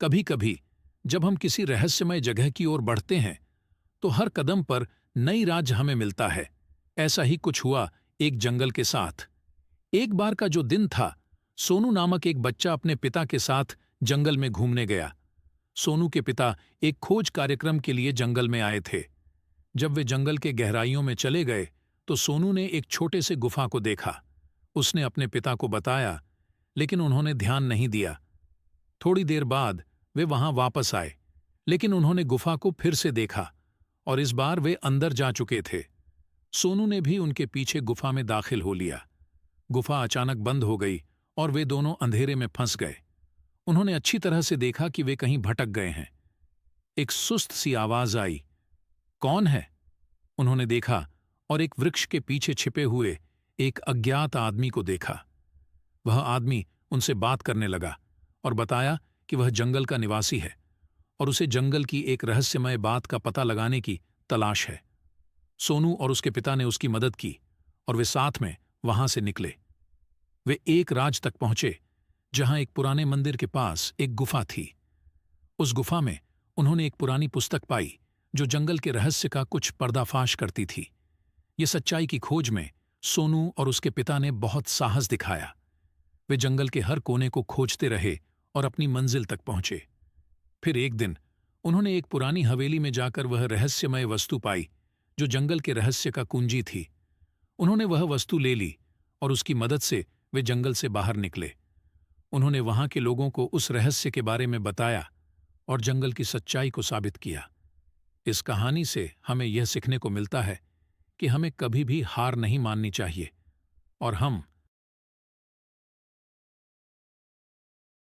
कभी कभी जब हम किसी रहस्यमय जगह की ओर बढ़ते हैं तो हर कदम पर नई राज हमें मिलता है। ऐसा ही कुछ हुआ एक जंगल के साथ। एक बार का जो दिन था, सोनू नामक एक बच्चा अपने पिता के साथ जंगल में घूमने गया। सोनू के पिता एक खोज कार्यक्रम के लिए जंगल में आए थे। जब वे जंगल के गहराइयों में चले गए तो सोनू ने एक छोटे से गुफा को देखा। उसने अपने पिता को बताया, लेकिन उन्होंने ध्यान नहीं दिया। थोड़ी देर बाद वे वहां वापस आए, लेकिन उन्होंने गुफा को फिर से देखा और इस बार वे अंदर जा चुके थे। सोनू ने भी उनके पीछे गुफा में दाखिल हो लिया। गुफा अचानक बंद हो गई और वे दोनों अंधेरे में फंस गए। उन्होंने अच्छी तरह से देखा कि वे कहीं भटक गए हैं। एक सुस्त सी आवाज आई, कौन है? उन्होंने देखा और एक वृक्ष के पीछे छिपे हुए एक अज्ञात आदमी को देखा। वह आदमी उनसे बात करने लगा और बताया कि वह जंगल का निवासी है और उसे जंगल की एक रहस्यमय बात का पता लगाने की तलाश है। सोनू और उसके पिता ने उसकी मदद की और वे साथ में वहां से निकले। वे एक राज तक पहुंचे जहां एक पुराने मंदिर के पास एक गुफा थी। उस गुफा में उन्होंने एक पुरानी पुस्तक पाई जो जंगल के रहस्य का कुछ पर्दाफाश करती थी। ये सच्चाई की खोज में सोनू और उसके पिता ने बहुत साहस दिखाया। वे जंगल के हर कोने को खोजते रहे और अपनी मंजिल तक पहुंचे। फिर एक दिन उन्होंने एक पुरानी हवेली में जाकर वह रहस्यमय वस्तु पाई जो जंगल के रहस्य का कुंजी थी। उन्होंने वह वस्तु ले ली और उसकी मदद से वे जंगल से बाहर निकले। उन्होंने वहां के लोगों को उस रहस्य के बारे में बताया और जंगल की सच्चाई को साबित किया। इस कहानी से हमें यह सीखने को मिलता है कि हमें कभी भी हार नहीं माननी चाहिए और हम